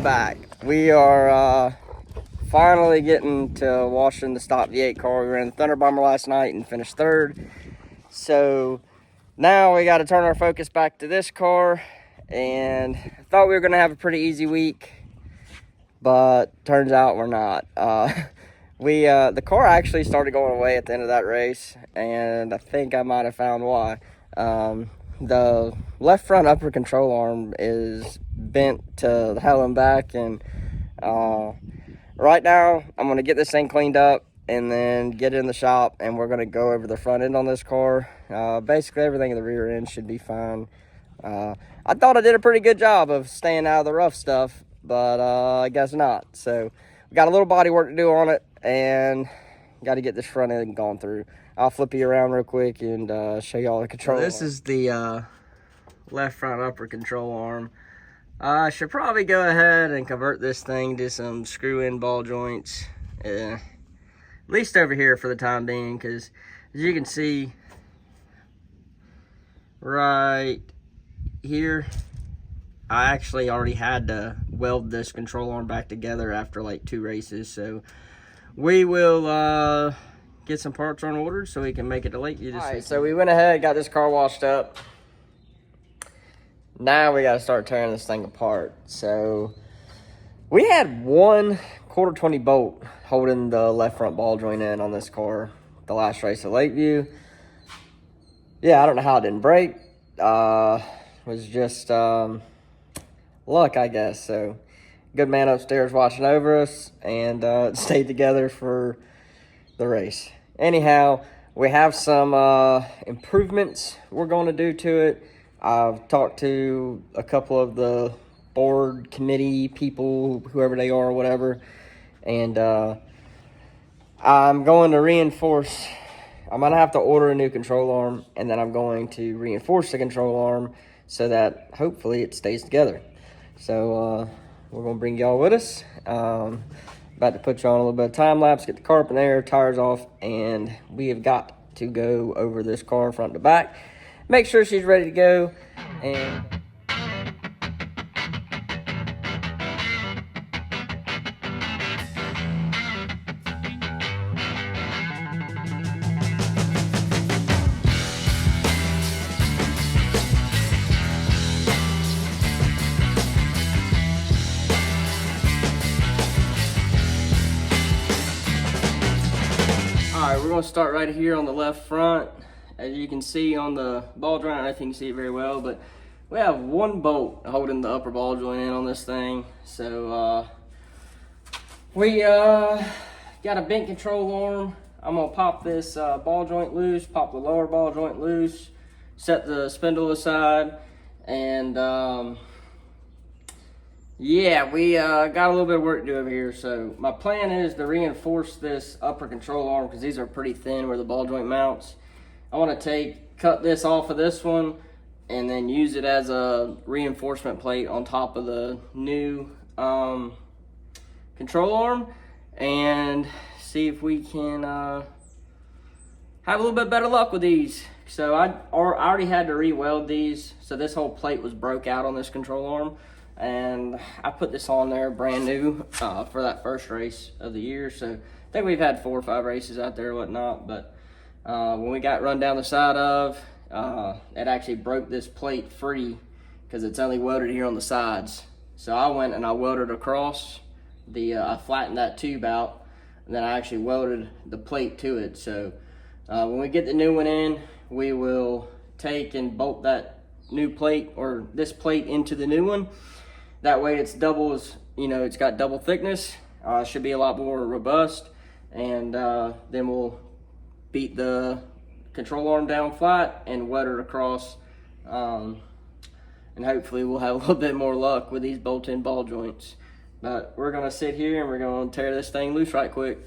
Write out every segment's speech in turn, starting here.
back. We are finally getting to washing the Stop V8 car. We ran the Thunder Bomber last night and finished third. So now we got to turn our focus back to this car. And I thought we were going to have a pretty easy week, but turns out we're not. The car actually started going away at the end of that race, and I think I might have found why. The left front upper control arm is bent to the hell and back, and right now I'm going to get this thing cleaned up and then get it in the shop, and we're going to go over the front end on this car. Basically everything in the rear end should be fine. I thought I did a pretty good job of staying out of the rough stuff, but I guess not. So we got a little body work to do on it, and got to get this front end gone through. I'll flip you around real quick and show you all the control. This is the left front upper control arm. I should probably go ahead and convert this thing to some screw-in ball joints, at least over here for the time being, because as you can see right here, I actually already had to weld this control arm back together after like 2 races. So we will get some parts on order so we can make it to Lakeview this week. So we went ahead, got this car washed up. Now we got to start tearing this thing apart. So we had one 1/4-20 bolt holding the left front ball joint in on this car the last race at Lakeview. Yeah, I don't know how it didn't break. It was just luck, I guess. So good man upstairs watching over us, and it stayed together for the race. Anyhow, we have some improvements we're going to do to it. I've talked to a couple of the board committee people, whoever they are or whatever, and I'm going to reinforce. I'm going to have to order a new control arm, and then I'm going to reinforce the control arm so that hopefully it stays together. So we're going to bring y'all with us. About to put you on a little bit of time lapse, get the carpet in there, tires off, and we have got to go over this car front to back. Make sure she's ready to go, and alright, we're going to start right here on the left front. As you can see on the ball joint, I don't know if you can see it very well, but we have one bolt holding the upper ball joint in on this thing. So we got a bent control arm. I'm going to pop this ball joint loose, pop the lower ball joint loose, set the spindle aside, and yeah, we got a little bit of work to do over here. So my plan is to reinforce this upper control arm because these are pretty thin where the ball joint mounts. I want to cut this off of this one and then use it as a reinforcement plate on top of the new control arm, and see if we can have a little bit better luck with these. So I already had to re-weld these, so this whole plate was broke out on this control arm, and I put this on there brand new for that first race of the year. So I think we've had 4 or 5 races out there or whatnot, but when we got run down the side of, it actually broke this plate free because it's only welded here on the sides. So I went and I welded across I flattened that tube out, and then I actually welded the plate to it. So when we get the new one in, we will take and bolt that new plate, or this plate, into the new one. That way it's it's got double thickness. Should be a lot more robust, and then we'll beat the control arm down flat and wet it across, and hopefully we'll have a little bit more luck with these bolt-in ball joints. But we're gonna sit here and we're gonna tear this thing loose right quick.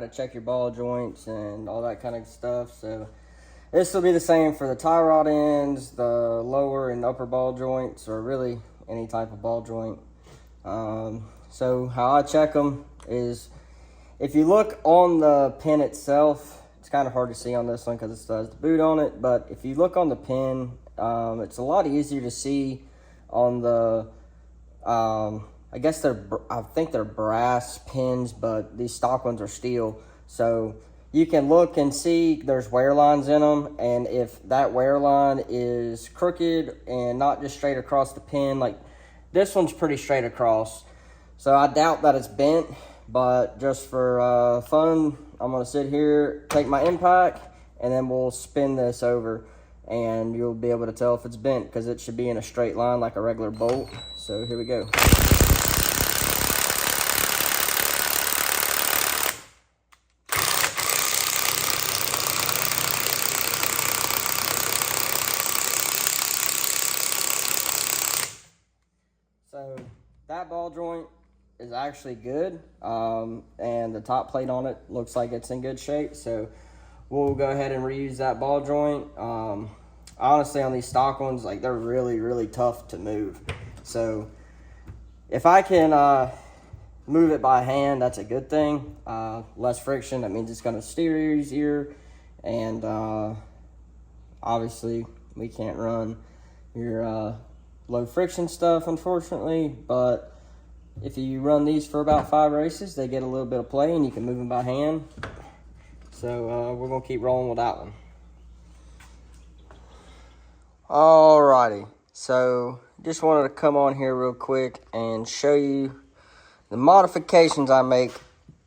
how to check your ball joints and all that kind of stuff. So this will be the same for the tie rod ends, the lower and upper ball joints, or really any type of ball joint. So how I check them is, if you look on the pin itself, it's kind of hard to see on this one because it still has the boot on it, but if you look on the pin, it's a lot easier to see on the, I think they're brass pins, but these stock ones are steel. So you can look and see there's wear lines in them, and if that wear line is crooked and not just straight across the pin, like this one's pretty straight across. So I doubt that it's bent, but just for fun, I'm gonna sit here, take my impact, and then we'll spin this over, and you'll be able to tell if it's bent because it should be in a straight line like a regular bolt. So here we go. So that ball joint is actually good, and the top plate on it looks like it's in good shape, so we'll go ahead and reuse that ball joint. Honestly, on these stock ones, like, they're really tough to move, so if I can move it by hand, that's a good thing. Less friction, that means it's going to steer easier, and obviously we can't run your low friction stuff, unfortunately, but if you run these for about 5 races, they get a little bit of play and you can move them by hand. So we're gonna keep rolling with that one. Alrighty, so just wanted to come on here real quick and show you the modifications I make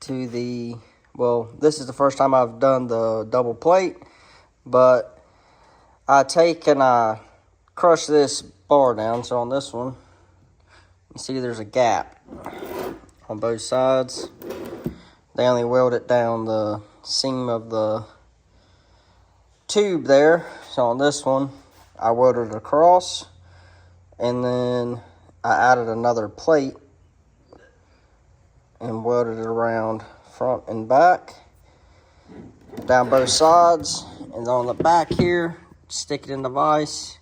to the, well, this is the first time I've done the double plate, but I take and I crush this bar down. So on this one, you see there's a gap on both sides. They only weld it down the seam of the tube there. So on this one, I welded it across, and then I added another plate and welded it around front and back, down both sides, and on the back here, stick it in the vise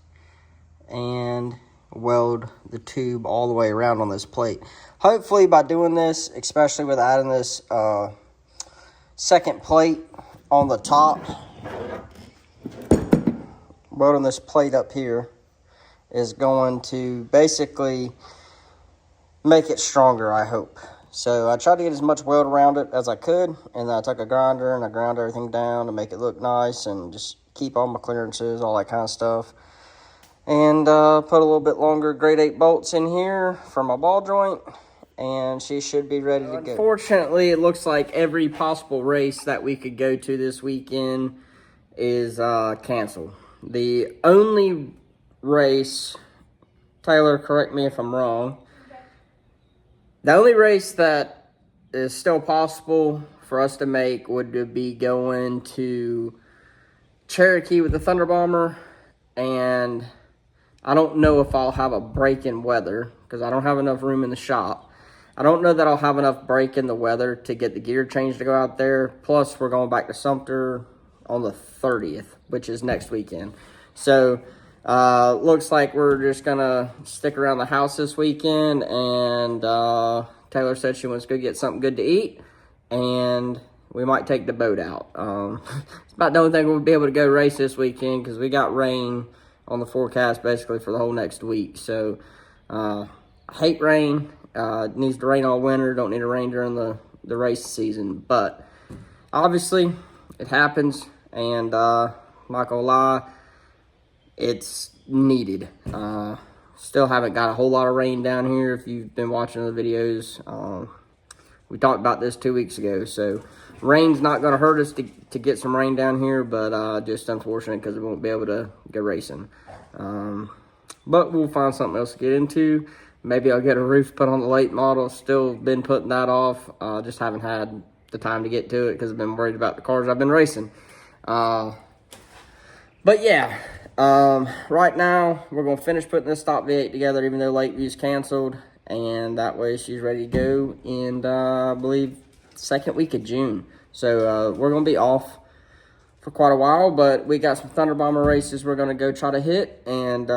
and weld the tube all the way around on this plate. Hopefully by doing this, especially with adding this second plate on the top, welding this plate up here is going to basically make it stronger, I hope. So I tried to get as much weld around it as I could, and then I took a grinder and I ground everything down to make it look nice and just keep all my clearances, all that kind of stuff. And put a little bit longer grade 8 bolts in here for my ball joint, and she should be ready to go. Unfortunately, it looks like every possible race that we could go to this weekend is canceled. The only race, Taylor, correct me if I'm wrong, the only race that is still possible for us to make would be going to Cherokee with the Thunder Bomber, and I don't know if I'll have a break in weather because I don't have enough room in the shop. I don't know that I'll have enough break in the weather to get the gear change to go out there. Plus, we're going back to Sumter on the 30th, which is next weekend. So, looks like we're just going to stick around the house this weekend. And Taylor said she wants to go get something good to eat. And we might take the boat out. It's about the only thing we'll be able to go race this weekend because we got rain on the forecast basically for the whole next week. So I hate rain. It needs to rain all winter. Don't need to rain during the race season. But obviously it happens, and not gonna lie, it's needed. Still haven't got a whole lot of rain down here. If you've been watching the videos, we talked about this 2 weeks ago. So rain's not going to hurt us to get some rain down here, but just unfortunate because we won't be able to go racing. But we'll find something else to get into. Maybe I'll get a roof put on the late model. Still been putting that off. Just haven't had the time to get to it because I've been worried about the cars I've been racing. But yeah, right now we're going to finish putting this stock V8 together even though Lakeview's canceled. And that way she's ready to go in, I believe, second week of June. So we're going to be off for quite a while, but we got some Thunder Bomber races we're going to go try to hit, and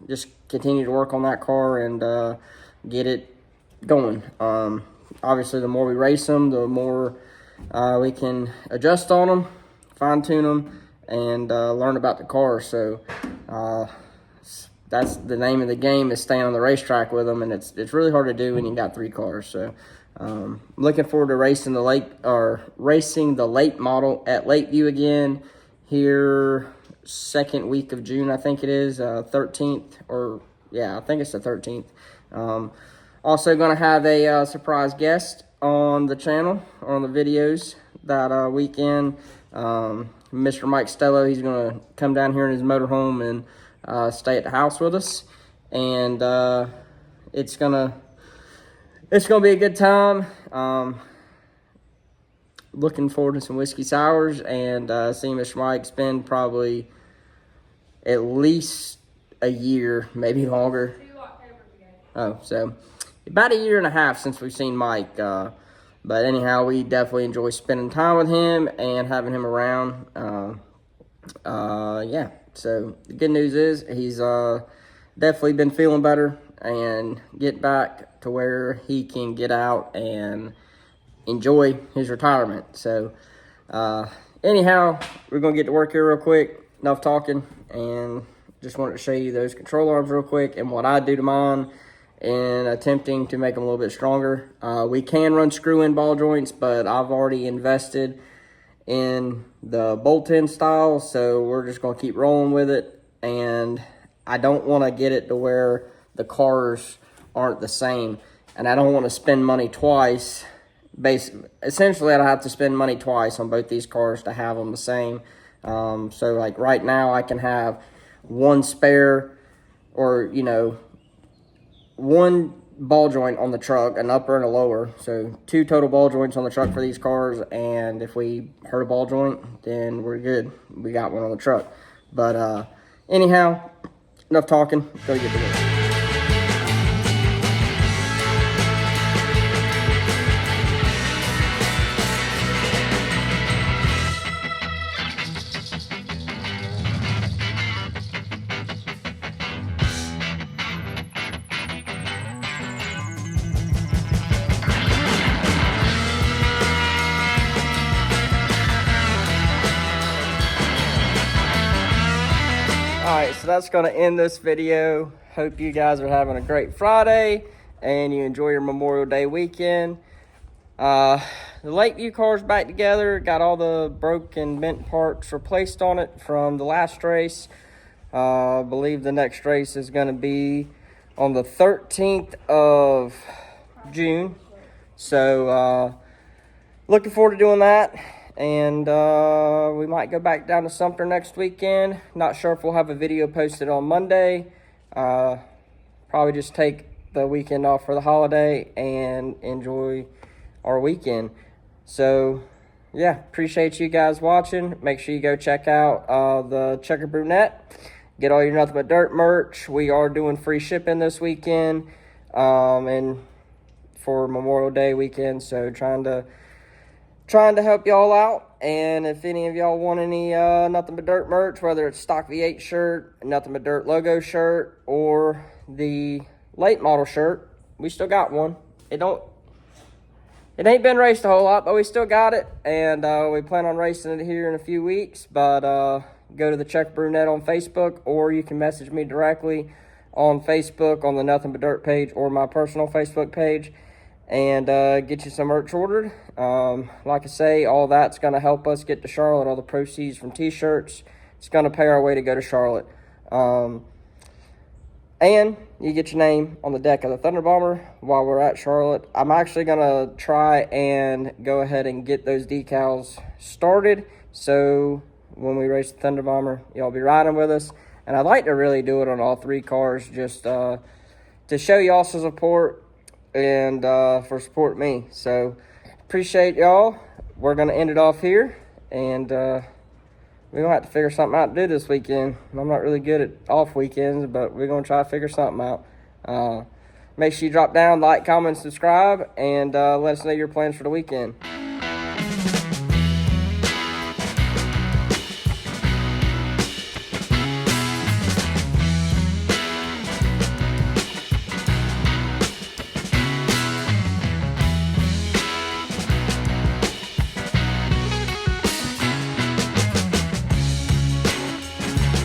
just continue to work on that car and get it going. Obviously, the more we race them, the more we can adjust on them, fine-tune them, and learn about the car. So that's the name of the game, is staying on the racetrack with them, and it's really hard to do when you got 3 cars. So looking forward to racing the late model at Lakeview again here second week of June, I think it is, 13th, or yeah, I think it's the 13th. Also going to have a surprise guest on the channel, on the videos that weekend. Mr. Mike Stello, he's going to come down here in his motorhome and stay at the house with us, and it's gonna be a good time. Looking forward to some whiskey sours and seeing Mr. Mike spend probably at least a year, maybe longer. Oh, so about a year and a half since we've seen Mike. But anyhow, we definitely enjoy spending time with him and having him around. Yeah, so the good news is he's definitely been feeling better and get back to where he can get out and enjoy his retirement. So anyhow, we're going to get to work here real quick. Enough talking, and just wanted to show you those control arms real quick and what I do to mine in attempting to make them a little bit stronger. We can run screw-in ball joints, but I've already invested in the bolt-in style, so we're just going to keep rolling with it. And I don't want to get it to where the cars aren't the same, and I don't want to spend money twice. Essentially, I'd have to spend money twice on both these cars to have them the same. So like right now, I can have one spare, or one ball joint on the truck, an upper and a lower. So 2 total ball joints on the truck for these cars, and if we hurt a ball joint, then we're good. We got one on the truck. But anyhow, enough talking. Go get to work. Alright, so that's going to end this video. Hope you guys are having a great Friday and you enjoy your Memorial Day weekend. The Lakeview car's back together. Got all the broken, bent parts replaced on it from the last race. I believe the next race is going to be on the 13th of June. So, looking forward to doing that. And we might go back down to Sumter next weekend. Not sure if we'll have a video posted on Monday. Probably just take the weekend off for the holiday and enjoy our weekend. So, yeah, appreciate you guys watching. Make sure you go check out the Checker Brunette. Get all your Nothing But Dirt merch. We are doing free shipping this weekend and for Memorial Day weekend. So, trying to help y'all out. And if any of y'all want any Nothing But Dirt merch, whether it's stock V8 shirt, Nothing But Dirt logo shirt, or the late model shirt, we still got one. It ain't been raced a whole lot, but we still got it, and we plan on racing it here in a few weeks. But go to the Checker Brunette on Facebook, or you can message me directly on Facebook on the Nothing But Dirt page or my personal Facebook page, and get you some merch ordered. Like I say, all that's going to help us get to Charlotte. All the proceeds from t-shirts, it's going to pay our way to go to Charlotte. And you get your name on the deck of the Thunder Bomber while we're at Charlotte. I'm actually going to try and go ahead and get those decals started, so when we race the Thunder Bomber, y'all be riding with us. And I'd like to really do it on all 3 cars, just to show y'all some support and for supporting me. So appreciate y'all. We're going to end it off here, and we're going to have to figure something out to do this weekend. I'm not really good at off weekends, but we're going to try to figure something out. Make sure you drop down, like, comment, subscribe, and let us know your plans for the weekend.